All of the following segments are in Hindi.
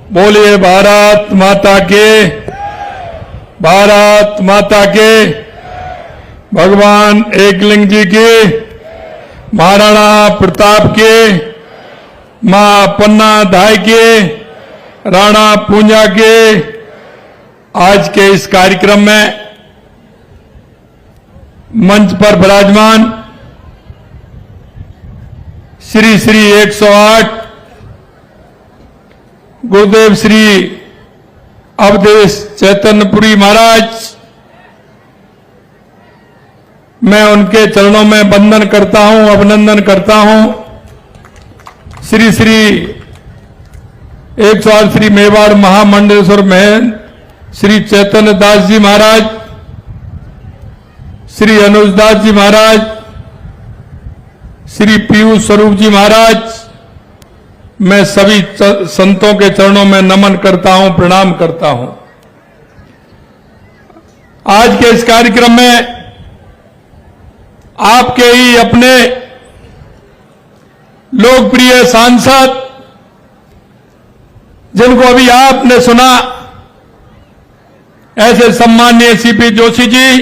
बोलिए भारत माता के, भारत माता के, भगवान एकलिंग जी की, महाराणा प्रताप के, मां पन्ना धाय के, राणा पूंजा के। आज के इस कार्यक्रम में मंच पर विराजमान श्री श्री 108 गुरुदेव श्री अवधेश चैतन्यपुरी महाराज, मैं उनके चरणों में वंदन करता हूं, अभिनंदन करता हूं। श्री श्री 108 श्री मेवाड़ महामंडलेश्वर महंत श्री चैतन्य दास जी महाराज, श्री अनुज दास जी महाराज, श्री पीयूष स्वरूप जी महाराज, मैं सभी संतों के चरणों में नमन करता हूं, प्रणाम करता हूं। आज के इस कार्यक्रम में आपके ही अपने लोकप्रिय सांसद, जिनको अभी आपने सुना, ऐसे सम्माननीय सीपी जोशी जी,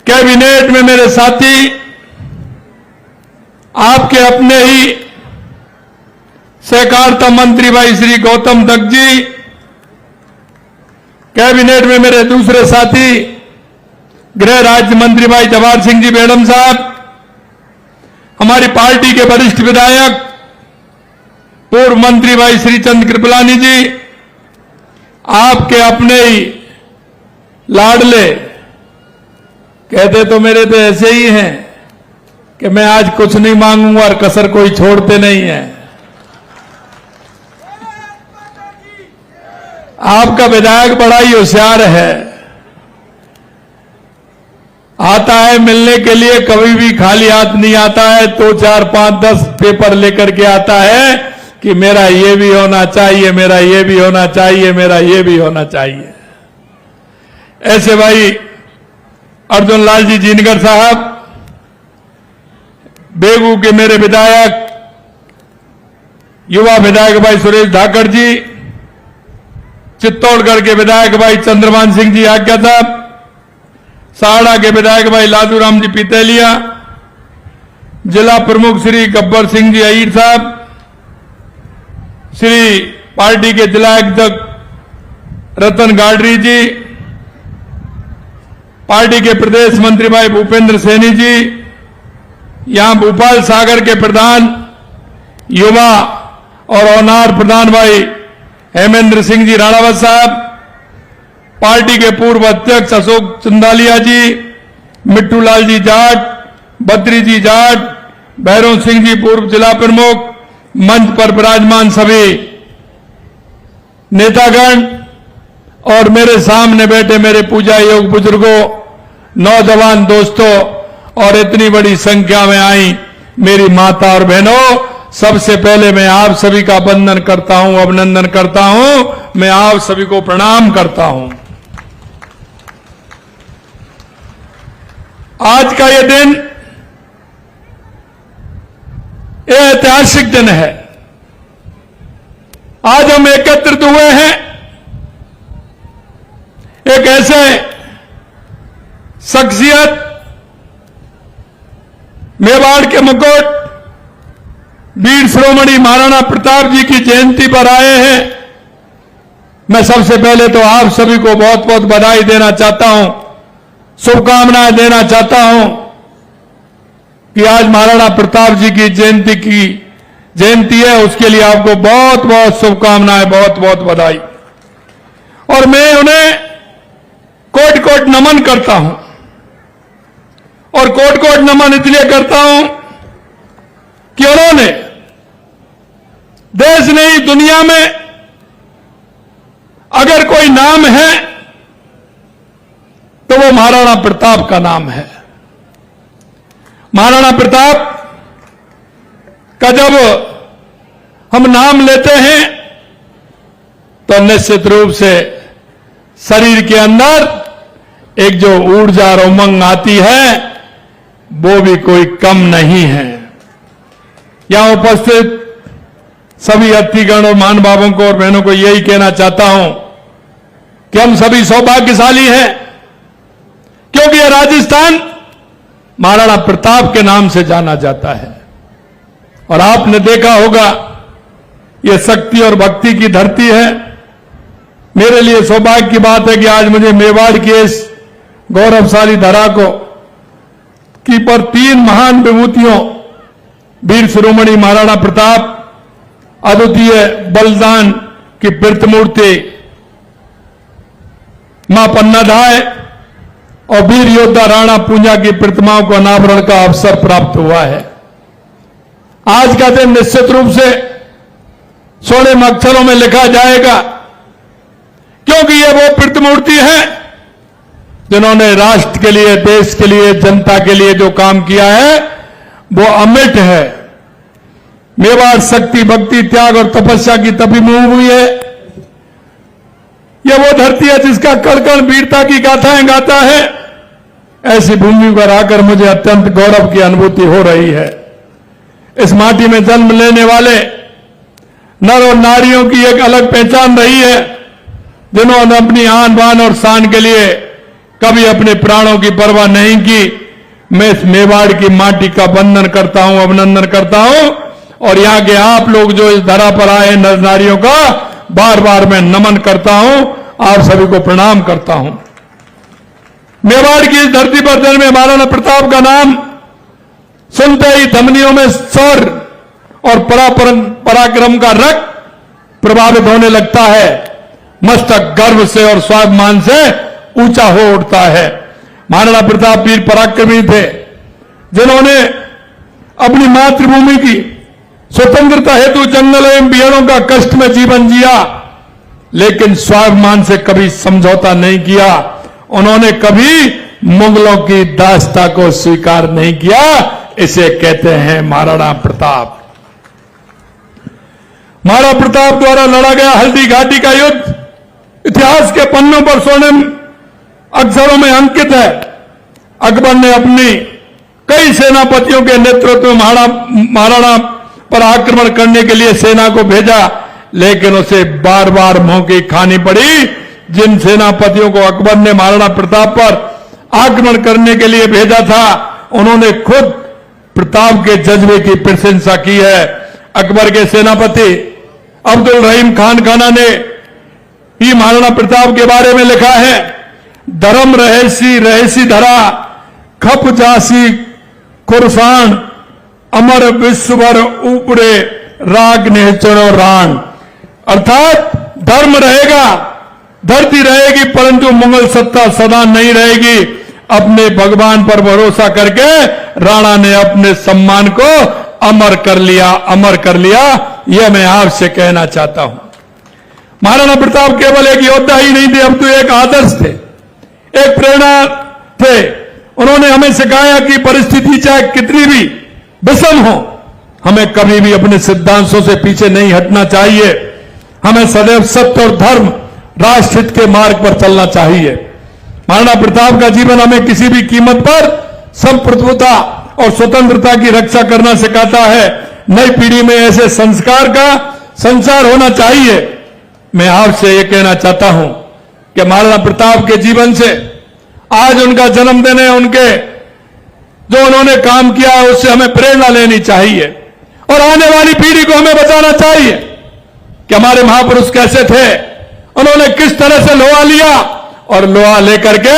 कैबिनेट में मेरे साथी, आपके अपने ही सहकारिता मंत्री भाई श्री गौतम दत्त जी, कैबिनेट में मेरे दूसरे साथी गृह राज्य मंत्री भाई जवाहर सिंह जी बेड़म साहब, हमारी पार्टी के वरिष्ठ विधायक पूर्व मंत्री भाई श्रीचंद कृपलानी जी, आपके अपने ही लाडले, कहते तो मेरे तो ऐसे ही हैं कि मैं आज कुछ नहीं मांगूंगा और कसर कोई छोड़ते नहीं है। आपका विधायक बड़ा ही होशियार है, आता है मिलने के लिए, कभी भी खाली हाथ नहीं आता है, 2, 4, 5, 10 पेपर लेकर के आता है कि मेरा ये भी होना चाहिए, मेरा ये भी होना चाहिए, मेरा ये भी होना चाहिए। ऐसे भाई अर्जुन लाल जी जीनगर साहब, बेगू के मेरे विधायक, युवा विधायक भाई सुरेश धाकड़ जी, चित्तौड़गढ़ के विधायक भाई चंद्रमान सिंह जी आज्ञा साहब, साड़ा के विधायक भाई लादू राम जी पितेलिया, जिला प्रमुख श्री गब्बर सिंह जी अहीर साहब, श्री पार्टी के जिला अध्यक्ष रतन गाडरी जी, पार्टी के प्रदेश मंत्री भाई भूपेंद्र सैनी जी, यहां भोपाल सागर के प्रधान युवा और ऑनर प्रधान भाई हेमेंद्र सिंह जी राणावत साहब, पार्टी के पूर्व अध्यक्ष अशोक चंदालिया जी, मिट्टू लाल जी जाट, बद्री जी जाट, भैरव सिंह जी पूर्व जिला प्रमुख, मंच पर विराजमान सभी नेतागण और मेरे सामने बैठे मेरे पूजा योग बुजुर्गों, नौजवान दोस्तों और इतनी बड़ी संख्या में आई मेरी माता और बहनों, सबसे पहले मैं आप सभी का वंदन करता हूं, अभिनंदन करता हूं, मैं आप सभी को प्रणाम करता हूं। आज का ये दिन ये ऐतिहासिक दिन है। आज हम एकत्रित हुए हैं एक ऐसे शख्सियत, मेवाड़ के मुकुट वीर शिरोमणि महाराणा प्रताप जी की जयंती पर आए हैं। मैं सबसे पहले तो आप सभी को बहुत बहुत बधाई देना चाहता हूं, शुभकामनाएं देना चाहता हूं कि आज महाराणा प्रताप जी की जयंती है, उसके लिए आपको बहुत बहुत शुभकामनाएं, बहुत बहुत बधाई। और मैं उन्हें कोटि कोटि नमन करता हूं, और कोटि कोटि नमन इसलिए करता हूं कि उन्होंने देश नहीं दुनिया में अगर कोई नाम है तो वो महाराणा प्रताप का नाम है। महाराणा प्रताप का जब हम नाम लेते हैं तो निश्चित रूप से शरीर के अंदर एक जो ऊर्जा और उमंग आती है वो भी कोई कम नहीं है। यहां उपस्थित सभी अतिथिगण और महानुभावों को और बहनों को यही कहना चाहता हूं कि हम सभी सौभाग्यशाली हैं, क्योंकि यह राजस्थान महाराणा प्रताप के नाम से जाना जाता है। और आपने देखा होगा, यह शक्ति और भक्ति की धरती है। मेरे लिए सौभाग्य की बात है कि आज मुझे मेवाड़ की इस गौरवशाली धरा को की पर 3 महान विभूतियों, वीर शिरोमणि महाराणा प्रताप, अद्वितीय बलिदान की प्रतिमूर्ति मां पन्नाधाय और वीर योद्धा राणा पूंजा की प्रतिमाओं को अनावरण का अवसर प्राप्त हुआ है। आज का दिन निश्चित रूप से स्वर्णिम अक्षरों में लिखा जाएगा, क्योंकि ये वो प्रतिमूर्ति है जिन्होंने राष्ट्र के लिए, देश के लिए, जनता के लिए जो काम किया है वो अमिट है। मेवाड़ शक्ति, भक्ति, त्याग और तपस्या की तपी भूमि है। यह वो धरती है जिसका कण कण वीरता की गाथाएं गाता है। ऐसी भूमि पर आकर मुझे अत्यंत गौरव की अनुभूति हो रही है। इस माटी में जन्म लेने वाले नर और नारियों की एक अलग पहचान रही है, जिन्होंने अपनी आन बान और शान के लिए कभी अपने प्राणों की परवाह नहीं की। मैं इस मेवाड़ की माटी का वंदन करता हूं, अभिनंदन करता हूं, और यहां के आप लोग जो इस धरा पर आए नर नारियों का बार बार मैं नमन करता हूं, आप सभी को प्रणाम करता हूं। मेवाड़ की इस धरती पर जन्मे महाराणा प्रताप का नाम सुनते ही धमनियों में शौर्य और पराक्रम का रक्त प्रभावित होने लगता है। मस्तक गर्व से और स्वाभिमान से ऊंचा हो उठता है। महाराणा प्रताप वीर पराक्रमी थे, जिन्होंने अपनी मातृभूमि की स्वतंत्रता हेतु जंगल एवं बिहड़ों का कष्ट में जीवन जिया, लेकिन स्वाभिमान से कभी समझौता नहीं किया। उन्होंने कभी मुगलों की दास्ता को स्वीकार नहीं किया। इसे कहते हैं महाराणा प्रताप। महाराणा प्रताप द्वारा लड़ा गया हल्दी घाटी का युद्ध इतिहास के पन्नों पर स्वर्णिम अक्षरों में अंकित है। अकबर ने अपनी कई सेनापतियों के नेतृत्व में महाराणा पर आक्रमण करने के लिए सेना को भेजा, लेकिन उसे बार बार मुंह की खानी पड़ी। जिन सेनापतियों को अकबर ने महाराणा प्रताप पर आक्रमण करने के लिए भेजा था, उन्होंने खुद प्रताप के जज्बे की प्रशंसा की है। अकबर के सेनापति अब्दुल रहीम खान खाना ने ही महाराणा प्रताप के बारे में लिखा है, धर्म रहेसी रहेसी धरा, खप जासी खुरसान, अमर विश्वभर ऊपरे राग नेचरो रान। अर्थात धर्म रहेगा, धरती रहेगी, परंतु मुगल सत्ता सदा नहीं रहेगी। अपने भगवान पर भरोसा करके राणा ने अपने सम्मान को अमर कर लिया, अमर कर लिया। यह मैं आपसे कहना चाहता हूं। महाराणा प्रताप केवल एक योद्धा ही नहीं थे, अब तो एक आदर्श थे, एक प्रेरणा थे। उन्होंने हमें सिखाया कि परिस्थिति चाहे कितनी भी विषम हो, हमें कभी भी अपने सिद्धांतों से पीछे नहीं हटना चाहिए। हमें सदैव सत्य और धर्म, राष्ट्रहित के मार्ग पर चलना चाहिए। महाराणा प्रताप का जीवन हमें किसी भी कीमत पर संप्रभुता और स्वतंत्रता की रक्षा करना सिखाता है। नई पीढ़ी में ऐसे संस्कार का संचार होना चाहिए। मैं आपसे यह कहना चाहता हूं कि महाराणा प्रताप के जीवन से, आज उनका जन्मदिन है, उनके जो उन्होंने काम किया है उससे हमें प्रेरणा लेनी चाहिए और आने वाली पीढ़ी को हमें बताना चाहिए कि हमारे महापुरुष कैसे थे, उन्होंने किस तरह से लोहा लिया और लोहा लेकर के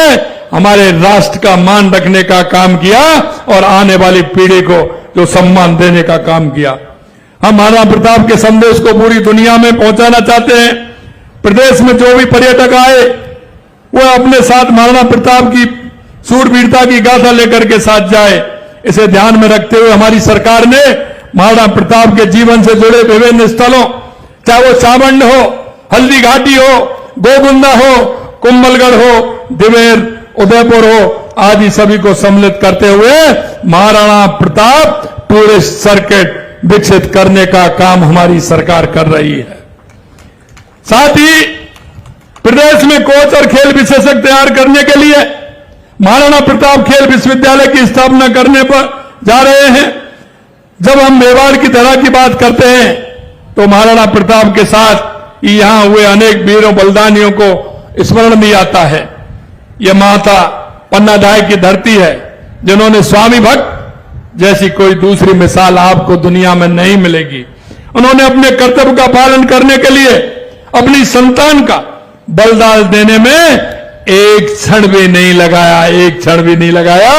हमारे राष्ट्र का मान रखने का काम किया और आने वाली पीढ़ी को जो सम्मान देने का काम किया। हम महाराणा प्रताप के संदेश को पूरी दुनिया में पहुंचाना चाहते हैं। प्रदेश में जो भी पर्यटक आए वो अपने साथ महाराणा प्रताप की सूरवीरता की गाथा लेकर के साथ जाए। इसे ध्यान में रखते हुए हमारी सरकार ने महाराणा प्रताप के जीवन से जुड़े विभिन्न स्थलों, चाहे वो चावंड हो, हल्दी घाटी हो, गोगुंदा हो, कुंभलगढ़ हो, दिवेर, उदयपुर हो, आदि सभी को सम्मिलित करते हुए महाराणा प्रताप टूरिस्ट सर्किट विकसित करने का काम हमारी सरकार कर रही है। साथ ही प्रदेश में कोच और खेल विशेषज्ञ तैयार करने के लिए महाराणा प्रताप खेल विश्वविद्यालय की स्थापना करने पर जा रहे हैं। जब हम मेवाड़ की धरा की बात करते हैं तो महाराणा प्रताप के साथ यहां हुए अनेक वीरों बलिदानियों को स्मरण भी आता है। यह माता पन्नाधाय की धरती है, जिन्होंने स्वामी भक्त जैसी कोई दूसरी मिसाल आपको दुनिया में नहीं मिलेगी। उन्होंने अपने कर्तव्य का पालन करने के लिए अपनी संतान का बलिदान देने में एक क्षण भी नहीं लगाया, एक क्षण भी नहीं लगाया।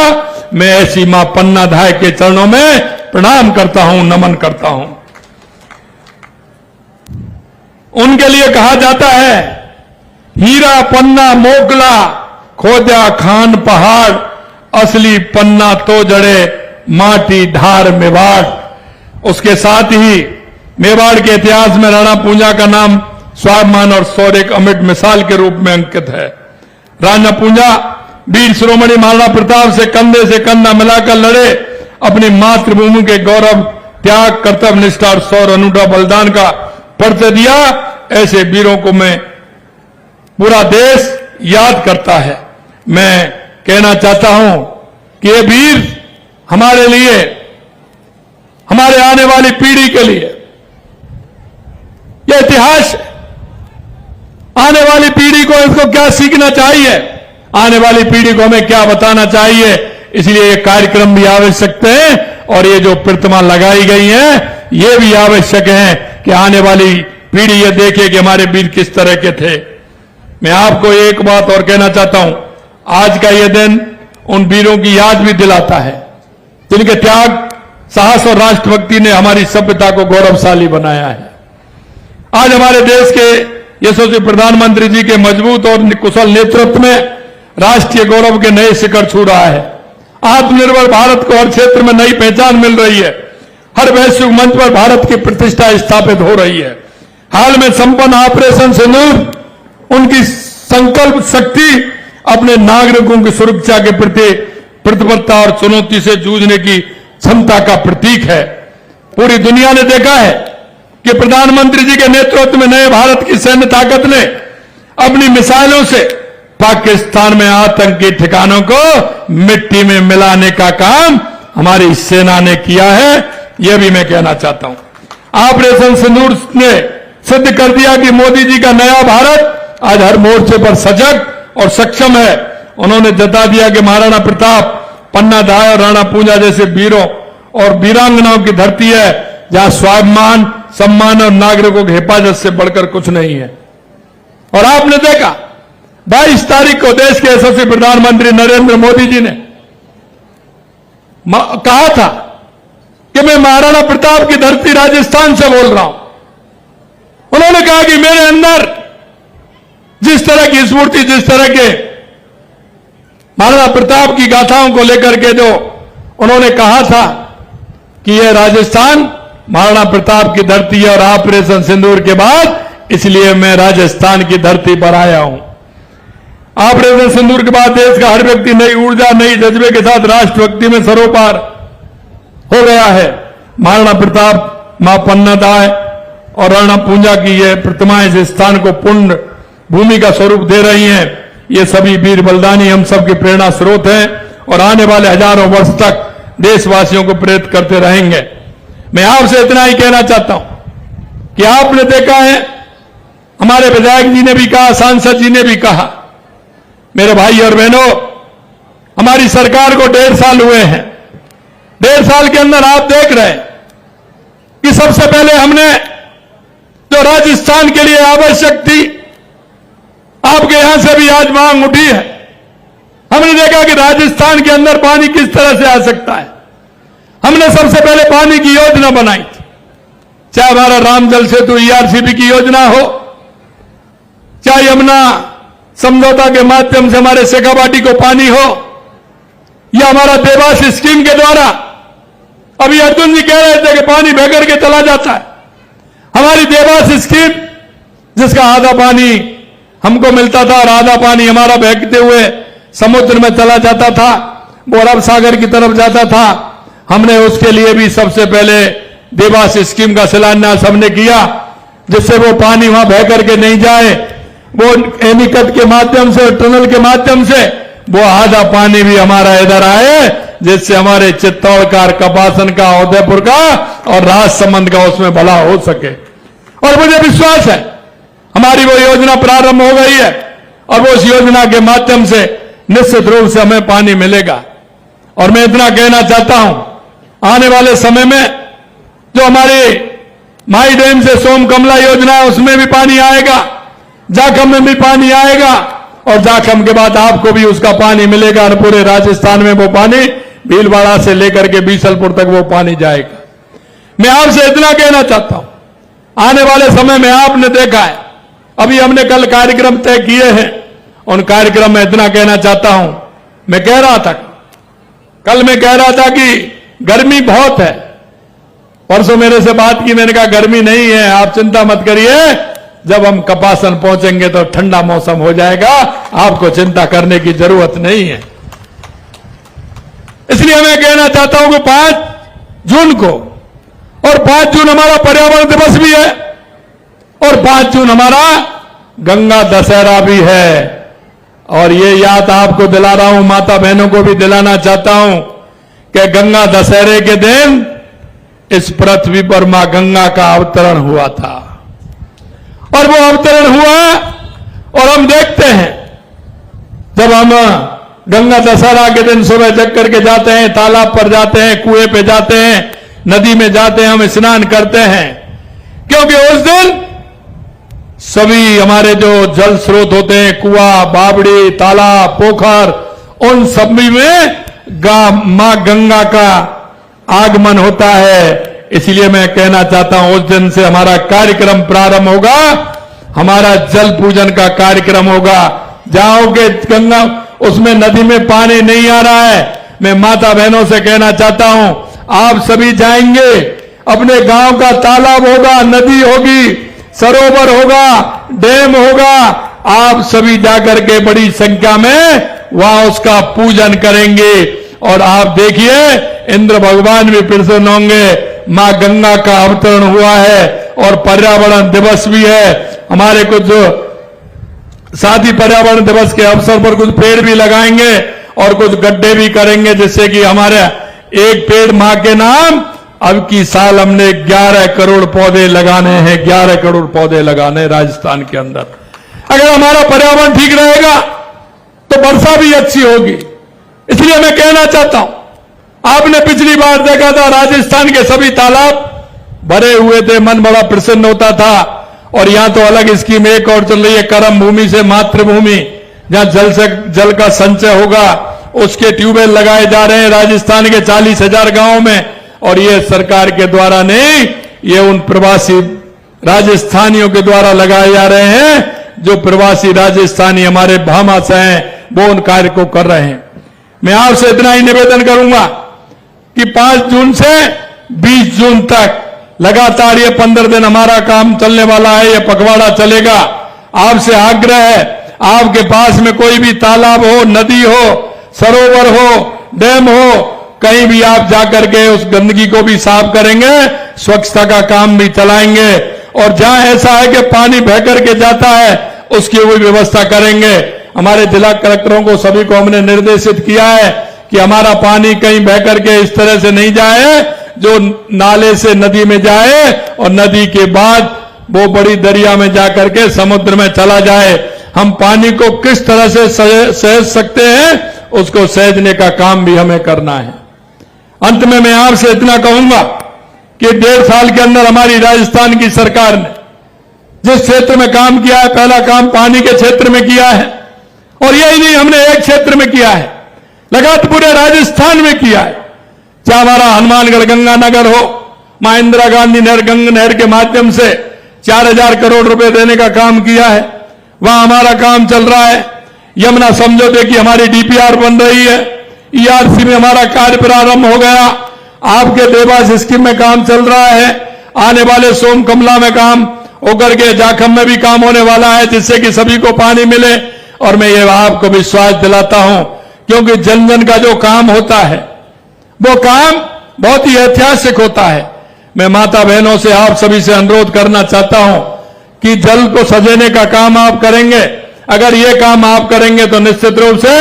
मैं ऐसी मां पन्नाधाय के चरणों में प्रणाम करता हूं, नमन करता हूं। उनके लिए कहा जाता है, हीरा पन्ना मोकला खोजा खान पहाड़, असली पन्ना तो जड़े माटी धार मेवाड़। उसके साथ ही मेवाड़ के इतिहास में राणा पूंजा का नाम स्वाभिमान और शौर्य एक अमिट मिसाल के रूप में अंकित है। राणा पूंजा वीर शिरोमणि महाराणा प्रताप से कंधा मिलाकर लड़े, अपनी मातृभूमि के गौरव, त्याग, कर्तव्य निष्ठा और शौर्य अनूठा बलिदान का परिचय दिया। ऐसे वीरों को मैं पूरा देश याद करता है। मैं कहना चाहता हूं कि ये वीर हमारे लिए, हमारे आने वाली पीढ़ी के लिए यह इतिहास है। आने वाली पीढ़ी को इसको क्या सीखना चाहिए, आने वाली पीढ़ी को हमें क्या बताना चाहिए, इसलिए ये कार्यक्रम भी आवश्यक है और ये जो प्रतिमा लगाई गई है ये भी आवश्यक है कि आने वाली पीढ़ी ये देखे कि हमारे वीर किस तरह के थे। मैं आपको एक बात और कहना चाहता हूं, आज का ये दिन उन वीरों की याद भी दिलाता है जिनके त्याग, साहस और राष्ट्रभक्ति ने हमारी सभ्यता को गौरवशाली बनाया है। आज हमारे देश के यशस्वी प्रधानमंत्री जी के मजबूत और कुशल नेतृत्व में राष्ट्रीय गौरव के नए शिखर छू रहा है। आत्मनिर्भर भारत को हर क्षेत्र में नई पहचान मिल रही है। हर वैश्विक मंच पर भारत की प्रतिष्ठा स्थापित हो रही है। हाल में संपन्न ऑपरेशन सिंदूर उनकी संकल्प शक्ति, अपने नागरिकों की सुरक्षा के प्रति प्रतिबद्धता और चुनौती से जूझने की क्षमता का प्रतीक है। पूरी दुनिया ने देखा है कि प्रधानमंत्री जी के नेतृत्व में नए भारत की सैन्य ताकत ने अपनी मिसाइलों से पाकिस्तान में आतंकी ठिकानों को मिट्टी में मिलाने का काम हमारी सेना ने किया है। यह भी मैं कहना चाहता हूं। ऑपरेशन सिंदूर ने सिद्ध कर दिया कि मोदी जी का नया भारत आज हर मोर्चे पर सजग और सक्षम है। उन्होंने जता दिया कि महाराणा प्रताप, पन्नाधाय और राणा पूंजा जैसे वीरों और वीरांगनाओं की धरती है जहां स्वाभिमान, सम्मान और नागरिकों की हिफाजत से बढ़कर कुछ नहीं है। और आपने देखा 22 तारीख को देश के यशस्वी प्रधानमंत्री नरेंद्र मोदी जी ने कहा था कि मैं महाराणा प्रताप की धरती राजस्थान से बोल रहा हूं। उन्होंने कहा कि मेरे अंदर जिस तरह की स्फूर्ति, जिस तरह के महाराणा प्रताप की गाथाओं को लेकर के जो उन्होंने कहा था कि यह राजस्थान महाराणा प्रताप की धरती है और ऑपरेशन सिंदूर के बाद इसलिए मैं राजस्थान की धरती पर आया हूं। ऑपरेशन सिंदूर के बाद देश का हर व्यक्ति नई ऊर्जा, नई जज्बे के साथ राष्ट्रभक्ति में सरोपार हो गया है। महाराणा प्रताप, मां पन्नाधाय और राणा पूंजा की ये प्रतिमाएं इस स्थान को पुण्य भूमि का स्वरूप दे रही हैं। ये सभी वीर बलिदानी हम सबके प्रेरणा स्रोत हैं और आने वाले हजारों वर्ष तक देशवासियों को प्रेरित करते रहेंगे। मैं आपसे इतना ही कहना चाहता हूं कि आपने देखा है, हमारे विधायक जी ने भी कहा, सांसद जी ने भी कहा, मेरे भाई और बहनों, हमारी सरकार को 1.5 साल हुए हैं। 1.5 साल के अंदर आप देख रहे हैं कि सबसे पहले हमने जो राजस्थान के लिए आवश्यक थी, आपके यहां से भी आज मांग उठी है। हमने देखा कि राजस्थान के अंदर पानी किस तरह से आ सकता है। हमने सबसे पहले पानी की योजना बनाई थी, चाहे हमारा राम जल सेतु ERCP की योजना हो, चाहे यमुना समझौता के माध्यम से हमारे शेखावाटी को पानी हो, या हमारा देवास स्कीम के द्वारा अभी अर्जुन जी कह रहे थे कि पानी बह करके चला जाता है। हमारी देवास स्कीम, जिसका आधा पानी हमको मिलता था और आधा पानी हमारा बहते हुए समुद्र में चला जाता था, वो अरब सागर की तरफ जाता था। हमने उसके लिए भी सबसे पहले देवास स्कीम का शिलान्यास हमने किया, जिससे वो पानी वहां बह करके नहीं जाए। वो एनीकट के माध्यम से, टनल के माध्यम से वो आधा पानी भी हमारा इधर आए, जिससे हमारे चित्तौड़ का, कपासन का, उदयपुर का और राजसमंद का उसमें भला हो सके। और मुझे विश्वास है हमारी वो योजना प्रारंभ हो गई है और वो उस योजना के माध्यम से निश्चित रूप से हमें पानी मिलेगा। और मैं इतना कहना चाहता हूं, आने वाले समय में जो हमारी माई डैम से सोम कमला योजना है उसमें भी पानी आएगा, जाखम में भी पानी आएगा और जाखम के बाद आपको भी उसका पानी मिलेगा और पूरे राजस्थान में वो पानी भीलवाड़ा से लेकर के बीसलपुर तक वो पानी जाएगा। मैं आपसे इतना कहना चाहता हूं, आने वाले समय में आपने देखा है, अभी हमने कल कार्यक्रम तय किए हैं, उन कार्यक्रम में इतना कहना चाहता हूं, मैं कह रहा था कल मैं कह रहा था कि गर्मी बहुत है, परसों मेरे से बात की, मैंने कहा गर्मी नहीं है, आप चिंता मत करिए, जब हम कपासन पहुंचेंगे तो ठंडा मौसम हो जाएगा, आपको चिंता करने की जरूरत नहीं है। इसलिए मैं कहना चाहता हूं कि 5 जून को, और 5 जून हमारा पर्यावरण दिवस भी है और 5 जून हमारा गंगा दशहरा भी है। और ये याद आपको दिला रहा हूं, माता बहनों को भी दिलाना चाहता हूं कि गंगा दशहरे के दिन इस पृथ्वी पर मां गंगा का अवतरण हुआ था और वो अवतरण हुआ। और हम देखते हैं जब हम गंगा दशहरा के दिन सुबह जग करके जाते हैं, तालाब पर जाते हैं, कुएं पे जाते हैं, नदी में जाते हैं, हम स्नान करते हैं, क्योंकि उस दिन सभी हमारे जो जल स्रोत होते हैं, कुआं, बावड़ी, तालाब, पोखर, उन सभी में मां गंगा का आगमन होता है। इसलिए मैं कहना चाहता हूं उस दिन से हमारा कार्यक्रम प्रारंभ होगा, हमारा जल पूजन का कार्यक्रम होगा। जाओगे गंगा, उसमें नदी में पानी नहीं आ रहा है, मैं माता बहनों से कहना चाहता हूं आप सभी जाएंगे, अपने गांव का तालाब होगा, नदी होगी, सरोवर होगा, डैम होगा, आप सभी जाकर के बड़ी संख्या में वहां उसका पूजन करेंगे और आप देखिए इंद्र भगवान भी प्रसन्न होंगे। मां गंगा का अवतरण हुआ है और पर्यावरण दिवस भी है। हमारे कुछ साथ ही पर्यावरण दिवस के अवसर पर कुछ पेड़ भी लगाएंगे और कुछ गड्ढे भी करेंगे, जिससे कि हमारे एक पेड़ मां के नाम, अब की साल हमने 11 करोड़ पौधे लगाने हैं, 11 करोड़ पौधे लगाने राजस्थान के अंदर। अगर हमारा पर्यावरण ठीक रहेगा तो वर्षा भी अच्छी होगी। इसलिए मैं कहना चाहता हूं, आपने पिछली बार देखा था राजस्थान के सभी तालाब भरे हुए थे, मन बड़ा प्रसन्न होता था। और यहां तो अलग स्कीम एक और चल रही है, कर्म भूमि से मातृभूमि, जहां जल का संचय होगा, उसके ट्यूबवेल लगाए जा रहे हैं राजस्थान के 40,000 गांवों में। और ये सरकार के द्वारा नहीं, ये उन प्रवासी राजस्थानियों के द्वारा लगाए जा रहे हैं, जो प्रवासी राजस्थानी हमारे भामाश हैं, वो उन कार्य को कर रहे हैं। मैं आपसे इतना ही निवेदन करूंगा कि 5 जून से 20 जून तक लगातार ये 15 दिन हमारा काम चलने वाला है, ये पखवाड़ा चलेगा। आपसे आग्रह है, आपके पास में कोई भी तालाब हो, नदी हो, सरोवर हो, डैम हो, कहीं भी आप जाकर के उस गंदगी को भी साफ करेंगे, स्वच्छता का काम भी चलाएंगे। और जहां ऐसा है कि पानी बह करके जाता है, उसकी भी व्यवस्था करेंगे। हमारे जिला कलेक्टरों को सभी को हमने निर्देशित किया है कि हमारा पानी कहीं बह करके इस तरह से नहीं जाए जो नाले से नदी में जाए और नदी के बाद वो बड़ी दरिया में जाकर के समुद्र में चला जाए। हम पानी को किस तरह से सहेज सकते हैं, उसको सहेजने का काम भी हमें करना है। अंत में मैं आपसे इतना कहूंगा कि 1.5 साल के अंदर हमारी राजस्थान की सरकार ने जिस क्षेत्र में काम किया है, पहला काम पानी के क्षेत्र में किया है। और यही नहीं, हमने एक क्षेत्र में किया है, लगातार पूरे राजस्थान में किया है। चाहे हमारा हनुमानगढ़ गंगानगर हो, मां इंदिरा गांधी नहर के माध्यम से 4,000 करोड़ रुपए देने का काम किया है, वहां हमारा काम चल रहा है। यमुना समझौते की हमारी डीपीआर बन रही है, ईआरसी में हमारा कार्य प्रारंभ हो गया, आपके देवास स्कीम में काम चल रहा है, आने वाले सोम कमला में काम होकर के जाखम में भी काम होने वाला है, जिससे कि सभी को पानी मिले। और मैं ये आपको विश्वास दिलाता हूं, क्योंकि जन जन का जो काम होता है वो काम बहुत ही ऐतिहासिक होता है। मैं माता बहनों से आप सभी से अनुरोध करना चाहता हूं कि जल को सजेने का काम आप करेंगे। अगर ये काम आप करेंगे तो निश्चित रूप से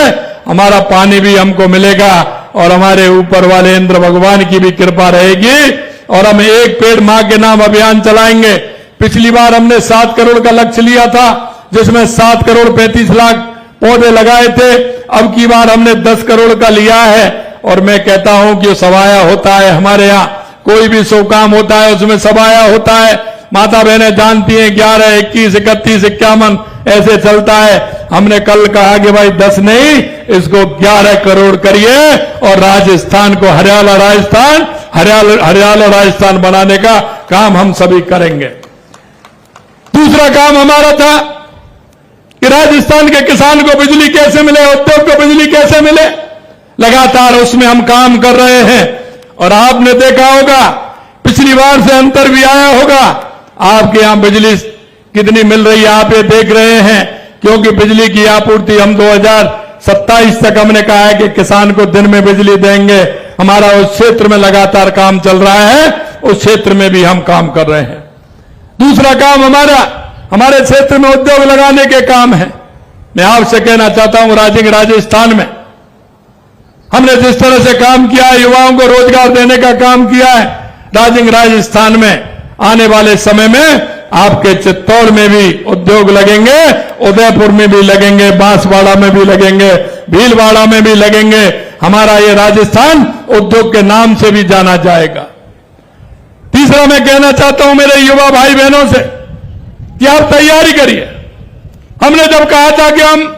हमारा पानी भी हमको मिलेगा और हमारे ऊपर वाले इंद्र भगवान की भी कृपा रहेगी। और हम एक पेड़ मां के नाम अभियान चलाएंगे, पिछली बार हमने 7 करोड़ का लक्ष्य लिया था, जिसमें 7 करोड़ 35 लाख पौधे लगाए थे। अब की बार हमने 10 करोड़ का लिया है। और मैं कहता हूं कि सवाया होता है, हमारे यहां कोई भी शुभ काम होता है उसमें सवाया होता है। माता बहनें जानती हैं, 11, 21, 31, 51 ऐसे चलता है। हमने कल कहा कि भाई 10 नहीं, इसको 11 करोड़ करिए और राजस्थान को हरियाणा राजस्थान बनाने का काम हम सभी करेंगे। दूसरा काम हमारा था कि राजस्थान के किसान को बिजली कैसे मिले, उद्योग को बिजली कैसे मिले। लगातार उसमें हम काम कर रहे हैं। और आपने देखा होगा, पिछली बार से अंतर भी आया होगा। आपके यहां बिजली कितनी मिल रही है आप ये देख रहे हैं, क्योंकि बिजली की आपूर्ति हम 2027 तक हमने कहा है कि किसान को दिन में बिजली देंगे। हमारा उस क्षेत्र में लगातार काम चल रहा है, उस क्षेत्र में भी हम काम कर रहे हैं। दूसरा काम हमारे क्षेत्र में उद्योग लगाने के काम है। मैं आपसे कहना चाहता हूं, राजस्थान में हमने जिस तरह से काम किया है, युवाओं को रोजगार देने का काम किया है, राजस्थान में आने वाले समय में आपके चित्तौड़ में भी उद्योग लगेंगे, उदयपुर में भी लगेंगे, बांसवाड़ा में भी लगेंगे, भीलवाड़ा में भी लगेंगे। हमारा ये राजस्थान उद्योग के नाम से भी जाना जाएगा। तीसरा मैं कहना चाहता हूं मेरे युवा भाई बहनों से कि आप तैयारी करिए। हमने जब कहा था कि हम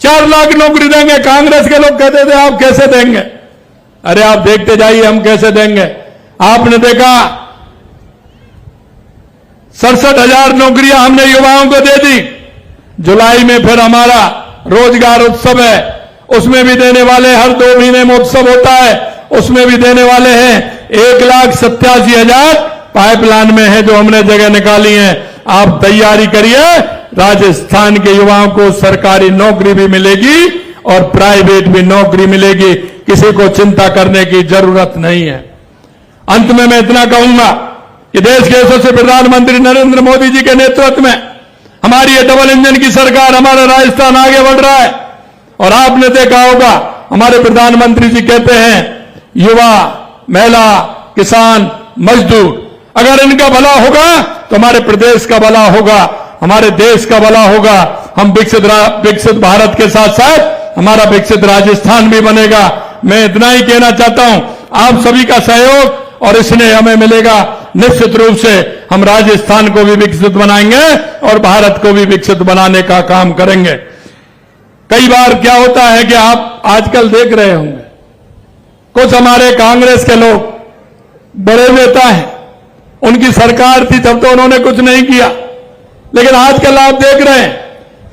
4 लाख नौकरी देंगे, कांग्रेस के लोग कहते थे आप कैसे देंगे। अरे आप देखते जाइए हम कैसे देंगे। आपने देखा 67,000 नौकरियां हमने युवाओं को दे दी। जुलाई में फिर हमारा रोजगार उत्सव है, उसमें भी देने वाले, हर 2 महीने में उत्सव होता है, उसमें भी देने वाले हैं। 1,87,000 पाइपलाइन में है जो हमने जगह निकाली है। आप तैयारी करिए, राजस्थान के युवाओं को सरकारी नौकरी भी मिलेगी और प्राइवेट भी नौकरी मिलेगी। किसी को चिंता करने की जरूरत नहीं है। अंत में मैं इतना कहूंगा कि देश के यशस्वी प्रधानमंत्री नरेंद्र मोदी जी के नेतृत्व में हमारी ये डबल इंजन की सरकार, हमारा राजस्थान आगे बढ़ रहा है। और आपने देखा होगा, हमारे प्रधानमंत्री जी कहते हैं युवा, महिला, किसान, मजदूर, अगर इनका भला होगा तो हमारे प्रदेश का भला होगा, हमारे देश का भला होगा। हम विकसित भारत के साथ साथ हमारा विकसित राजस्थान भी बनेगा। मैं इतना ही कहना चाहता हूं, आप सभी का सहयोग और स्नेह हमें मिलेगा। निश्चित रूप से हम राजस्थान को भी विकसित बनाएंगे और भारत को भी विकसित बनाने का काम करेंगे। कई बार क्या होता है कि आप आजकल देख रहे होंगे, कुछ हमारे कांग्रेस के लोग बड़े नेता हैं, उनकी सरकार थी तब तो उन्होंने कुछ नहीं किया, लेकिन आजकल आप देख रहे हैं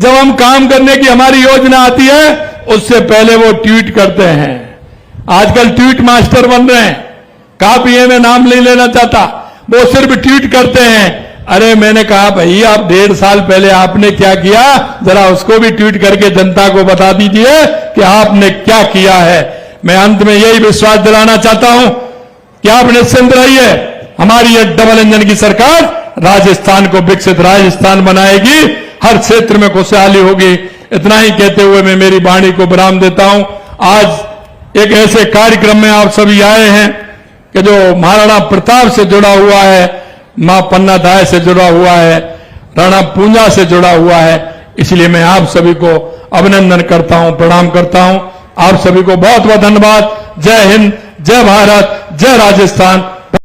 जब हम काम करने की हमारी योजना आती है उससे पहले वो ट्वीट करते हैं। आजकल ट्वीट मास्टर बन रहे हैं। काफी है, मैं नाम नहीं लेना चाहता, वो सिर्फ ट्वीट करते हैं। अरे मैंने कहा भाई आप 1.5 साल पहले आपने क्या किया, जरा उसको भी ट्वीट करके जनता को बता दीजिए कि आपने क्या किया है। मैं अंत में यही विश्वास दिलाना चाहता हूं कि आप निश्चिंत रहिए, हमारी ये डबल इंजन की सरकार राजस्थान को विकसित राजस्थान बनाएगी, हर क्षेत्र में खुशहाली होगी। इतना ही कहते हुए मैं मेरी वाणी को विराम देता हूं। आज एक ऐसे कार्यक्रम में आप सभी आए हैं कि जो महाराणा प्रताप से जुड़ा हुआ है, मां पन्ना दाय से जुड़ा हुआ है, राणा पूंजा से जुड़ा हुआ है। इसलिए मैं आप सभी को अभिनंदन करता हूं, प्रणाम करता हूं। आप सभी को बहुत बहुत धन्यवाद। जय हिंद, जय भारत, जय राजस्थान।